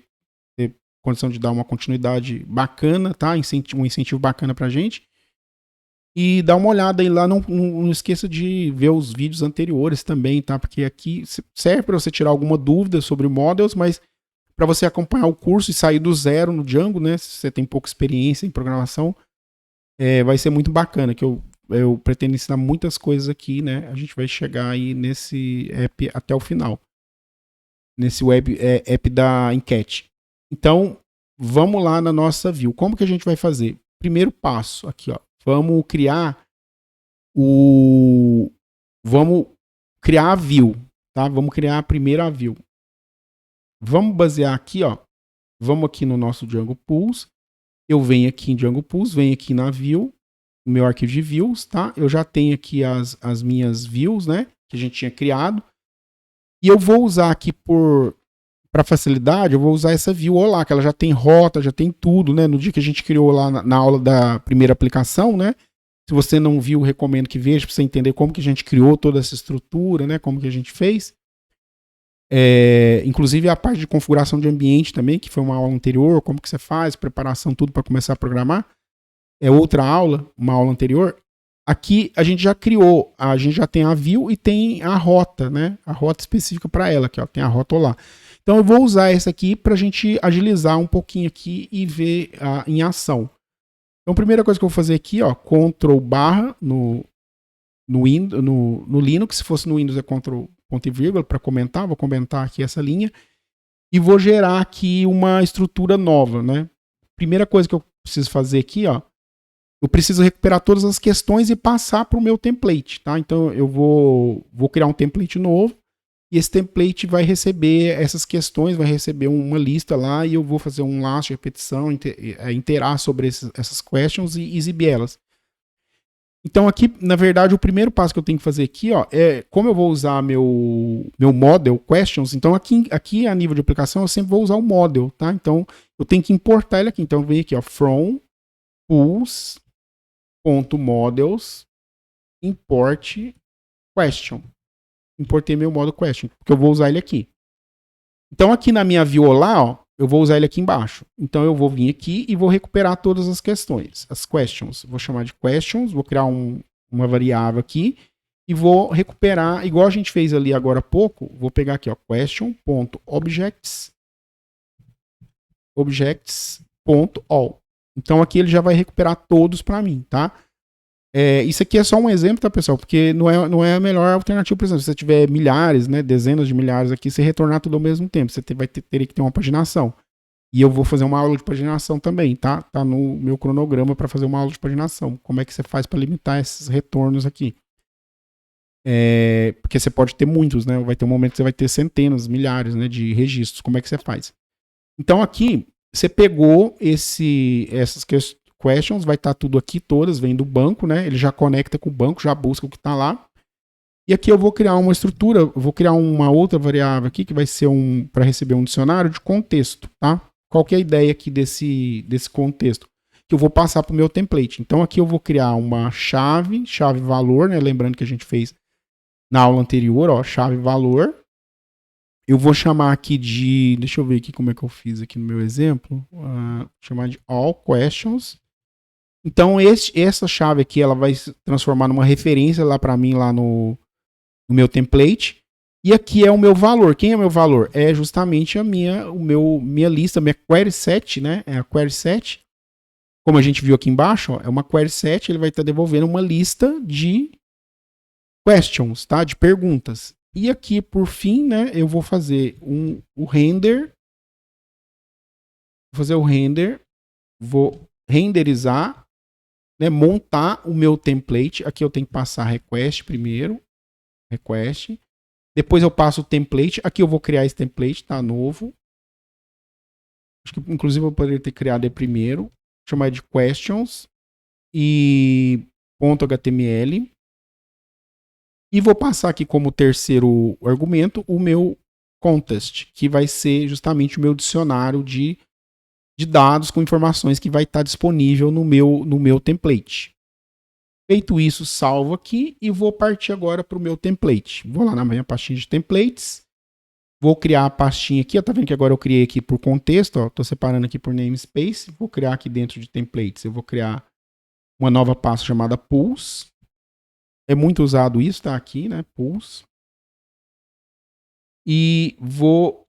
condição de dar uma continuidade bacana, tá? Um incentivo bacana pra gente. E dá uma olhada aí lá, não esqueça de ver os vídeos anteriores também, tá? Porque aqui serve para você tirar alguma dúvida sobre models, mas para você acompanhar o curso e sair do zero no Django, né? Se você tem pouca experiência em programação, vai ser muito bacana, que eu pretendo ensinar muitas coisas aqui, né? A gente vai chegar aí nesse app até o final. Nesse web app da enquete. Então, vamos lá na nossa view. Como que a gente vai fazer? Primeiro passo aqui, ó. Vamos criar a view, tá? Vamos criar a primeira view. Vamos basear aqui, ó. Vamos aqui no nosso Django Pools. Eu venho aqui em Django Pools, venho aqui na view, no meu arquivo de views, tá? Eu já tenho aqui as minhas views, né? Que a gente tinha criado. E eu vou usar aqui para facilidade, eu vou usar essa view Olá, que ela já tem rota, já tem tudo, né? No dia que a gente criou lá na aula da primeira aplicação, né? Se você não viu, recomendo que veja para você entender como que a gente criou toda essa estrutura, né? Como que a gente fez. Inclusive a parte de configuração de ambiente também, que foi uma aula anterior, como que você faz, preparação, tudo para começar a programar. É outra aula, uma aula anterior. Aqui a gente já criou, a gente já tem a view e tem a rota, né? A rota específica para ela, aqui, ó, tem a rota Olá. Então eu vou usar essa aqui para a gente agilizar um pouquinho aqui e ver em ação. Então, a primeira coisa que eu vou fazer aqui, ó, Ctrl barra no Linux, se fosse no Windows é Ctrl ponto e vírgula para comentar, vou comentar aqui essa linha e vou gerar aqui uma estrutura nova, né? Primeira coisa que eu preciso fazer aqui, ó, eu preciso recuperar todas as questões e passar para o meu template, tá? Então eu vou criar um template novo e esse template vai receber essas questões, vai receber uma lista lá e eu vou fazer um laço de repetição, interar sobre essas questions e exibir elas. Então aqui, na verdade, o primeiro passo que eu tenho que fazer aqui, ó, é como eu vou usar meu model questions. Então aqui a nível de aplicação eu sempre vou usar o model, tá? Então eu tenho que importar ele aqui. Então eu venho aqui, ó, from pools.models import question. Importei meu model question, porque eu vou usar ele aqui. Então aqui na minha viola, ó, eu vou usar ele aqui embaixo. Então eu vou vir aqui e vou recuperar todas as questões, as questions. Vou chamar de questions, vou criar uma variável aqui e vou recuperar, igual a gente fez ali agora há pouco, vou pegar aqui, ó, objects.all. Então aqui ele já vai recuperar todos para mim, tá? Isso aqui é só um exemplo, tá, pessoal? Porque não é a melhor alternativa, por exemplo, se você tiver milhares, né, dezenas de milhares aqui, você retornar tudo ao mesmo tempo, você teria que ter uma paginação. E eu vou fazer uma aula de paginação também, tá? Tá no meu cronograma para fazer uma aula de paginação. Como é que você faz para limitar esses retornos aqui? Porque você pode ter muitos, né? Vai ter um momento que você vai ter centenas, milhares, né, de registros. Como é que você faz? Então aqui, você pegou essas questions, vai estar tudo aqui, todas, vem do banco, né? Ele já conecta com o banco, já busca o que está lá. E aqui eu vou criar uma estrutura, vou criar uma outra variável aqui, que vai ser para receber um dicionário de contexto, tá? Qual que é a ideia aqui desse contexto? Que eu vou passar para o meu template. Então aqui eu vou criar uma chave valor, né? Lembrando que a gente fez na aula anterior, ó, chave valor. Eu vou chamar aqui de, deixa eu ver aqui como é que eu fiz aqui no meu exemplo, chamar de all questions. Então essa chave aqui ela vai se transformar numa referência lá para mim lá no meu template. E aqui é o meu valor. Quem é o meu valor? É justamente minha lista, minha query set, né? É a query set. Como a gente viu aqui embaixo, ó, é uma query set, ele vai estar devolvendo uma lista de questions, tá? De perguntas. E aqui, por fim, né, eu vou fazer o render. Vou fazer o render. Vou renderizar, né, montar o meu template. Aqui eu tenho que passar request primeiro. Request. Depois eu passo o template. Aqui eu vou criar esse template, tá? Novo. Acho que inclusive eu poderia ter criado ele primeiro. Vou chamar de questions. E .html. E vou passar aqui como terceiro argumento o meu contest, que vai ser justamente o meu dicionário de dados com informações que vai estar disponível no meu template. Feito isso, salvo aqui e vou partir agora para o meu template. Vou lá na minha pastinha de templates, vou criar a pastinha aqui, ó, tá vendo que agora eu criei aqui por contexto, ó, tô separando aqui por namespace, vou criar aqui dentro de templates, eu vou criar uma nova pasta chamada pools. É muito usado isso, tá aqui, né, pools. E vou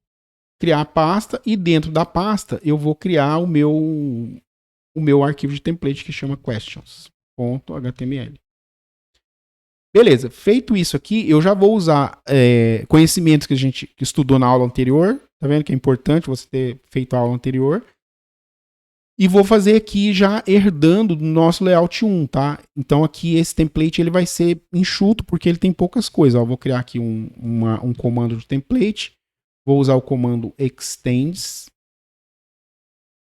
criar a pasta e dentro da pasta eu vou criar o meu arquivo de template que chama questions.html. Beleza, feito isso aqui, eu já vou usar conhecimentos que a gente estudou na aula anterior. Tá vendo que é importante você ter feito a aula anterior? E vou fazer aqui já herdando do nosso layout 1, tá? Então aqui esse template ele vai ser enxuto porque ele tem poucas coisas. Ó, vou criar aqui um comando de template. Vou usar o comando extends.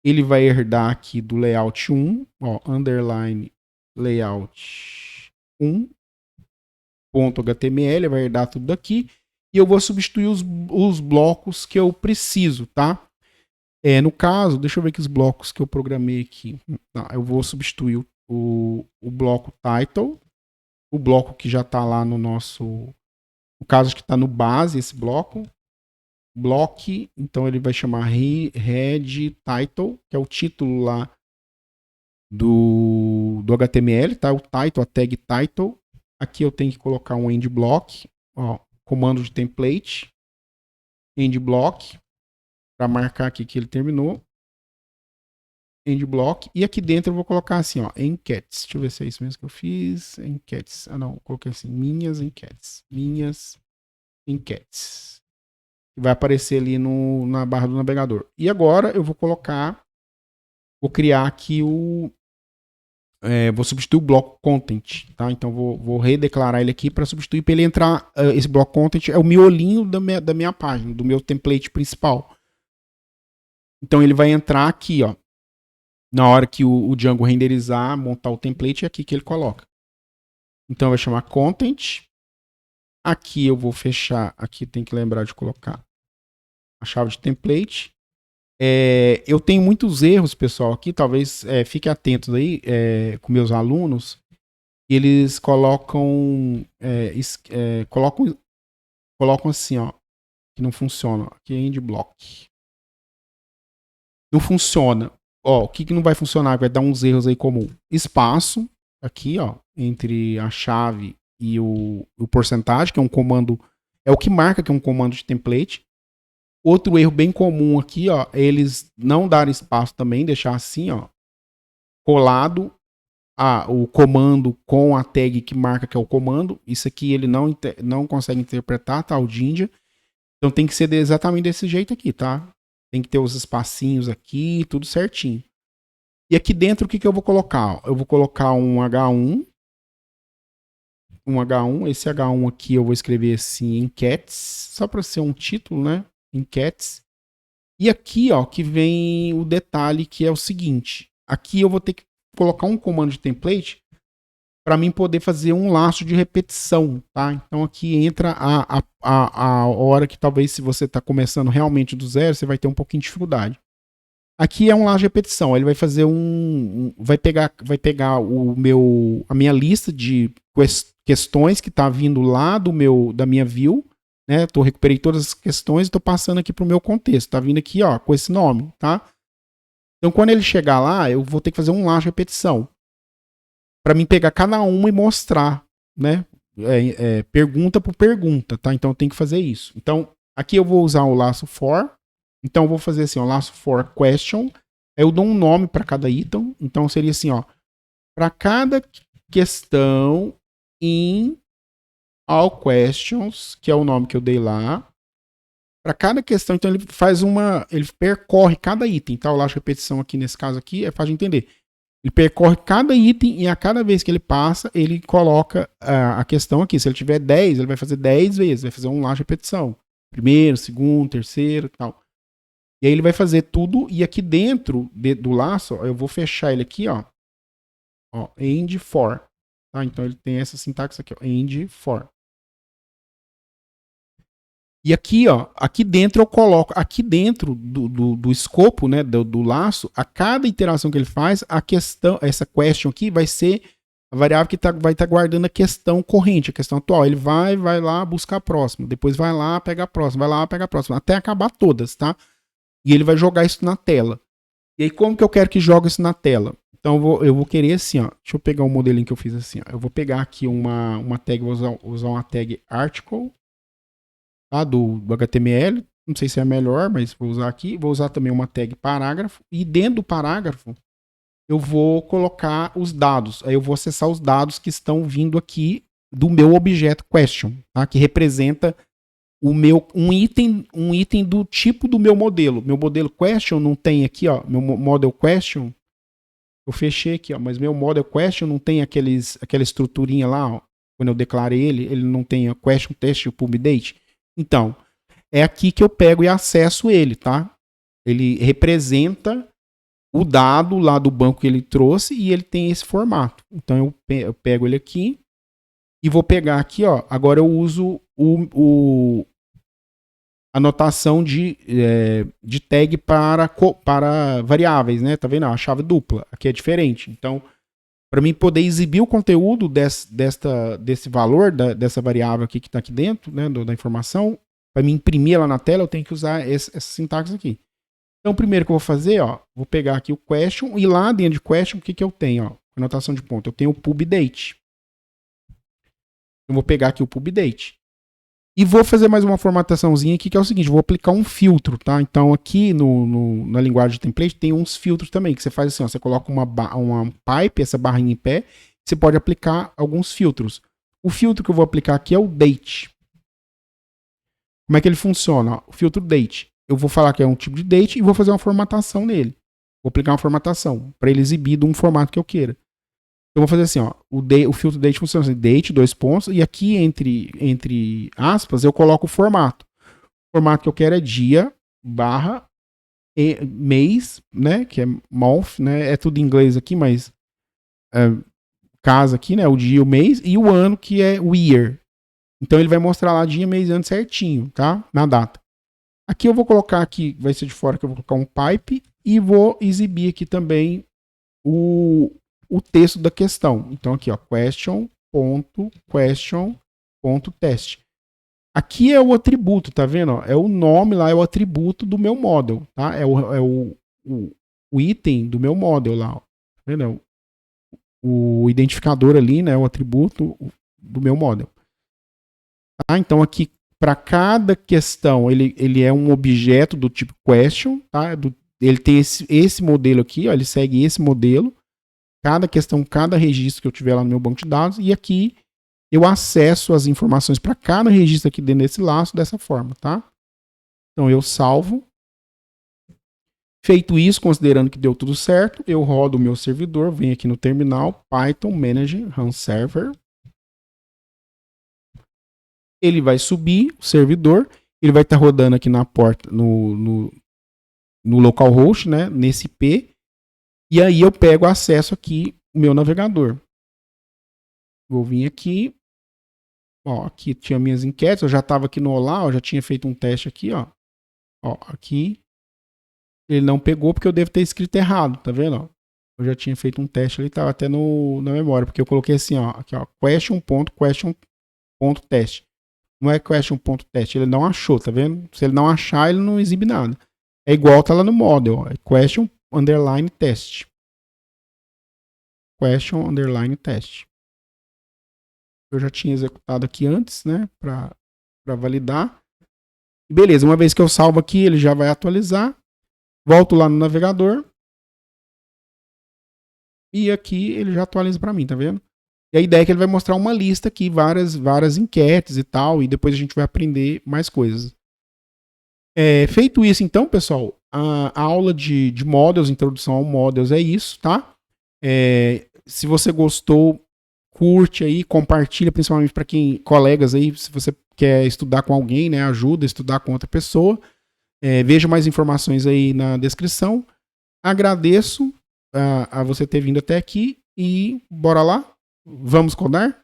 Ele vai herdar aqui do layout 1, ó, underline layout 1.html, vai herdar tudo daqui. E eu vou substituir os blocos que eu preciso, tá? No caso, deixa eu ver aqui os blocos que eu programei aqui. Eu vou substituir o bloco title, o bloco que já está lá no nosso... No caso, que está no base, esse bloco. Block, então ele vai chamar head title, que é o título lá do HTML, tá? O title, a tag title. Aqui eu tenho que colocar um end block, ó, comando de template, end block, para marcar aqui que ele terminou. end block, e aqui dentro eu vou colocar assim, ó, enquetes. Deixa eu ver se é isso mesmo que eu fiz. Enquetes. Ah, não, eu coloquei assim, minhas enquetes. Minhas enquetes. Vai aparecer ali na barra do navegador. E agora eu vou criar aqui vou substituir o bloco content, tá? Então vou redeclarar ele aqui para substituir, para ele entrar. Esse bloco content é o miolinho da minha página, do meu template principal. Então ele vai entrar aqui, ó. Na hora que o Django renderizar, montar o template, é aqui que ele coloca. Então vai chamar content. Aqui eu vou fechar. Aqui tem que lembrar de colocar a chave de template. Eu tenho muitos erros, pessoal, aqui. Talvez fique atentos aí com meus alunos. Eles colocam assim, ó, que não funciona. Aqui é end block. Não funciona. Ó, o que não vai funcionar? Vai dar uns erros aí comum. Espaço, aqui, ó, entre a chave e o porcentagem, que é um comando, é o que marca que é um comando de template. Outro erro bem comum aqui, ó, é eles não darem espaço também, deixar assim, ó, colado o comando com a tag que marca que é o comando. Isso aqui ele não consegue interpretar, tá? O Jinja. Então tem que ser exatamente desse jeito aqui, tá? Tem que ter os espacinhos aqui, tudo certinho. E aqui dentro o que eu vou colocar? Eu vou colocar um H1. Esse H1 aqui eu vou escrever assim, enquetes, só para ser um título, né? Enquetes. E aqui, ó, que vem o detalhe que é o seguinte. Aqui eu vou ter que colocar um comando de template para mim poder fazer um laço de repetição, tá? Então aqui entra a hora que talvez se você está começando realmente do zero, você vai ter um pouquinho de dificuldade. Aqui é um laço de repetição. Ele vai fazer vai pegar a minha lista de questões que está vindo lá da minha view, né? Recuperei todas as questões e estou passando aqui para o meu contexto. Está vindo aqui, ó, com esse nome, tá? Então quando ele chegar lá, eu vou ter que fazer um laço de repetição para mim pegar cada uma e mostrar, né? Pergunta por pergunta, tá? Então eu tenho que fazer isso. Então aqui eu vou usar o laço for. Então eu vou fazer assim, ó, laço for question. Eu dou um nome para cada item. Então seria assim, ó, para cada questão in all questions, que é o nome que eu dei lá. Para cada questão, então ele percorre cada item, tá? O laço de repetição aqui nesse caso aqui é fácil de entender. Ele percorre cada item e a cada vez que ele passa, ele coloca a questão aqui. Se ele tiver 10, ele vai fazer 10 vezes, vai fazer um laço de repetição. Primeiro, segundo, terceiro e tal. E aí ele vai fazer tudo, e aqui dentro do laço, ó, eu vou fechar ele aqui, ó end for. Tá? Então ele tem essa sintaxe aqui, ó, end for. E aqui, ó, aqui dentro eu coloco, aqui dentro do escopo, né, do laço, a cada iteração que ele faz, a questão, essa question aqui vai ser a variável que vai estar guardando a questão corrente, a questão atual. Ele vai lá buscar a próxima, depois vai lá, pega a próxima, vai lá, pega a próxima, até acabar todas, tá? E ele vai jogar isso na tela. E aí, como que eu quero que jogue isso na tela? Então, eu vou querer assim, ó. Deixa eu pegar um modelinho que eu fiz assim, ó. Eu vou pegar aqui uma tag, vou usar uma tag article, tá? Do HTML. Não sei se é melhor, mas vou usar aqui. Vou usar também uma tag parágrafo. E dentro do parágrafo, eu vou colocar os dados. Aí eu vou acessar os dados que estão vindo aqui do meu objeto question, tá? Que representa um item do tipo do meu modelo. Meu modelo question não tem aqui, ó, meu model question. Eu fechei aqui, ó, mas meu model question não tem aquela estruturinha lá, ó, quando eu declarei ele não tem a question test e o pub date. Então, é aqui que eu pego e acesso ele, tá? Ele representa o dado lá do banco que ele trouxe e ele tem esse formato. Então eu pego ele aqui e vou pegar aqui, ó. Agora eu uso a notação de tag para variáveis, né? Tá vendo? A chave dupla. Aqui é diferente. Então, para mim poder exibir o conteúdo desse valor, dessa variável aqui que está aqui dentro, né? Da informação, para me imprimir ela na tela, eu tenho que usar essa sintaxe aqui. Então, primeiro que eu vou fazer, ó, vou pegar aqui o question e lá dentro de question, o que eu tenho? Ó, anotação de ponto. Eu tenho o pub date. Eu vou pegar aqui o pub date. E vou fazer mais uma formataçãozinha aqui, que é o seguinte, vou aplicar um filtro, tá? Então aqui na linguagem de template tem uns filtros também, que você faz assim, ó, você coloca uma pipe, essa barrinha em pé, você pode aplicar alguns filtros. O filtro que eu vou aplicar aqui é o date. Como é que ele funciona? O filtro date. Eu vou falar que é um tipo de date e vou fazer uma formatação nele. Vou aplicar uma formatação para ele exibir de um formato que eu queira. Eu vou fazer assim, ó, o filtro date funciona assim, date, 2 pontos, e aqui entre aspas eu coloco o formato. O formato que eu quero é dia, barra, mês, né, que é month, né, é tudo em inglês aqui, mas casa aqui, né, o dia, o mês, e o ano que é o year. Então ele vai mostrar lá dia, mês e ano certinho, tá, na data. Aqui eu vou colocar aqui, vai ser de fora que eu vou colocar um pipe, e vou exibir aqui também o texto da questão. Então aqui, ó, question.test. Aqui é o atributo, tá vendo? É o nome lá, é o atributo do meu model, tá? É o item do meu model lá, ó. Tá vendo? O identificador ali, né? O atributo do meu model. Tá? Então aqui, para cada questão, ele é um objeto do tipo question, tá? Ele tem esse modelo aqui, ó, ele segue esse modelo. Cada questão, cada registro que eu tiver lá no meu banco de dados, e aqui eu acesso as informações para cada registro aqui dentro desse laço dessa forma, tá? Então eu salvo. Feito isso, considerando que deu tudo certo, eu rodo o meu servidor, venho aqui no terminal, Python Manager Run Server. Ele vai subir o servidor, ele vai estar rodando aqui na porta, no localhost, né, nesse IP. E aí eu pego acesso aqui o meu navegador. Vou vir aqui. Ó, aqui tinha minhas enquetes. Eu já estava aqui no Olá, eu já tinha feito um teste aqui, ó. Ó, aqui. Ele não pegou porque eu devo ter escrito errado, tá vendo? Ó? Eu já tinha feito um teste ali, estava até na memória, porque eu coloquei assim, ó, aqui, ó, question.test. Não é question.test, ele não achou, tá vendo? Se ele não achar, ele não exibe nada. É igual tá lá no model, ó, é question_test. Question_test. Eu já tinha executado aqui antes, né, para validar. Beleza, uma vez que eu salvo aqui, ele já vai atualizar. Volto lá no navegador. E aqui ele já atualiza para mim, tá vendo? E a ideia é que ele vai mostrar uma lista aqui, várias enquetes e tal, e depois a gente vai aprender mais coisas. Feito isso, então, pessoal, a aula de models, introdução ao models é isso, tá? Se você gostou, curte aí, compartilha, principalmente para quem, colegas aí, se você quer estudar com alguém, né, ajuda a estudar com outra pessoa. Veja mais informações aí na descrição. Agradeço a você ter vindo até aqui e bora lá? Vamos codar?